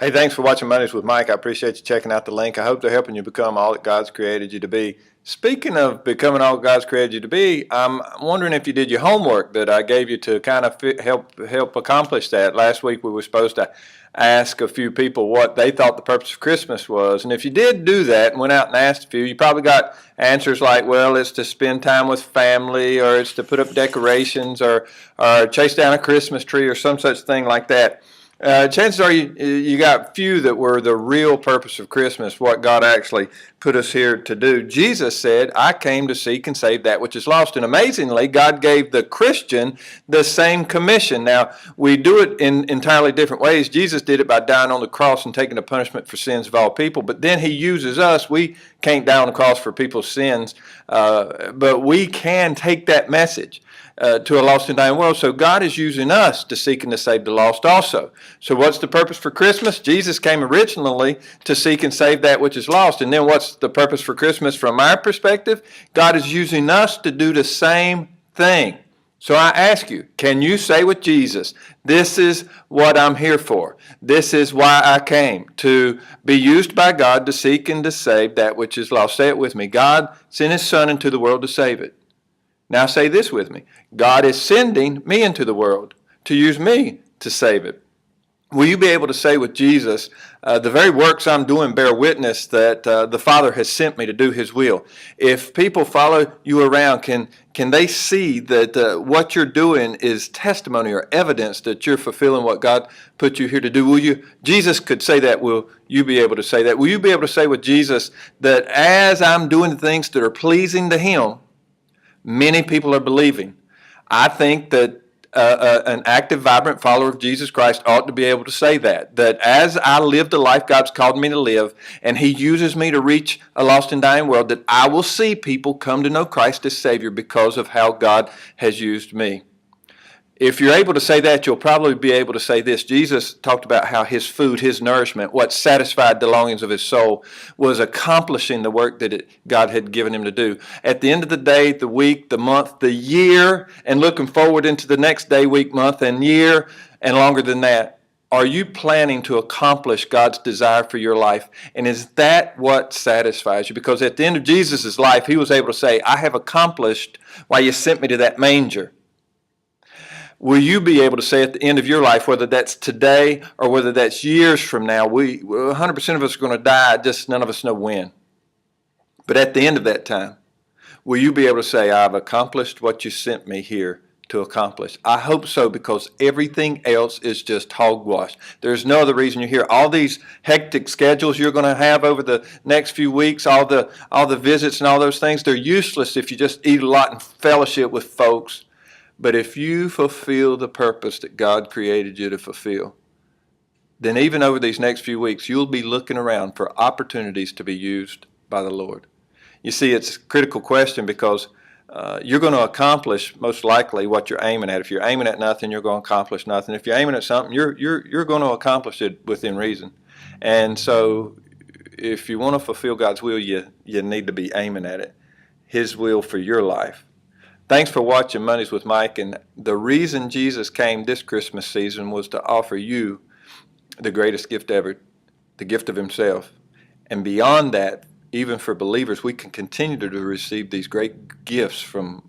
Hey, thanks for watching Mondays with Mike. I appreciate you checking out the link. I hope they're helping you become all that God's created you to be. Speaking of becoming all God's created you to be, I'm wondering if you did your homework that I gave you to kind of help accomplish that. Last week we were supposed to ask a few people what they thought the purpose of Christmas was. And if you did do that and went out and asked a few, you probably got answers like, well, it's to spend time with family, or it's to put up decorations, or chase down a Christmas tree, or some such thing like that. Chances are you got few that were the real purpose of Christmas, what God actually put us here to do. Jesus said, I came to seek and save that which is lost. And amazingly, God gave the Christian the same commission. Now, we do it in entirely different ways. Jesus did it by dying on the cross and taking the punishment for sins of all people. But then he uses us. We can't die on the cross for people's sins, but we can take that message to a lost and dying world. So God is using us to seek and to save the lost also. So what's the purpose for Christmas? Jesus came originally to seek and save that which is lost. And then what's the purpose for Christmas from our perspective? God is using us to do the same thing. So I ask you, can you say with Jesus, this is what I'm here for. This is why I came, to be used by God to seek and to save that which is lost. Say it with me. God sent his Son into the world to save it. Now say this with me. God is sending me into the world to use me to save it. Will you be able to say with Jesus, the very works I'm doing bear witness that the Father has sent me to do his will? If people follow you around, can they see that what you're doing is testimony or evidence that you're fulfilling what God put you here to do? Will you? Jesus could say that. Will you be able to say that? Will you be able to say with Jesus that as I'm doing the things that are pleasing to him, many people are believing? I think that an active, vibrant follower of Jesus Christ ought to be able to say that as I live the life God's called me to live, and he uses me to reach a lost and dying world, that I will see people come to know Christ as Savior because of how God has used me. If you're able to say that, you'll probably be able to say this. Jesus talked about how his food, his nourishment, what satisfied the longings of his soul, was accomplishing the work that God had given him to do. At the end of the day, the week, the month, the year, and looking forward into the next day, week, month, and year, and longer than that, are you planning to accomplish God's desire for your life? And is that what satisfies you? Because at the end of Jesus' life, he was able to say, I have accomplished why you sent me to that manger. Will you be able to say at the end of your life, whether that's today or whether that's years from now, 100% of us are going to die, just none of us know when. But at the end of that time, will you be able to say, I've accomplished what you sent me here to accomplish? I hope so, because everything else is just hogwash. There's no other reason you're here. All these hectic schedules you're going to have over the next few weeks, all the visits and all those things, they're useless if you just eat a lot and fellowship with folks. But if you fulfill the purpose that God created you to fulfill, then even over these next few weeks, you'll be looking around for opportunities to be used by the Lord. You see, it's a critical question, because you're going to accomplish most likely what you're aiming at. If you're aiming at nothing, you're going to accomplish nothing. If you're aiming at something, you're going to accomplish it within reason. And so if you want to fulfill God's will, you need to be aiming at it, his will for your life. Thanks for watching Mondays with Mike. And the reason Jesus came this Christmas season was to offer you the greatest gift ever, the gift of himself. And beyond that, even for believers, we can continue to receive these great gifts from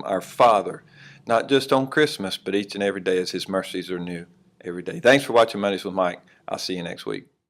our Father, not just on Christmas, but each and every day as his mercies are new every day. Thanks for watching Mondays with Mike. I'll see you next week.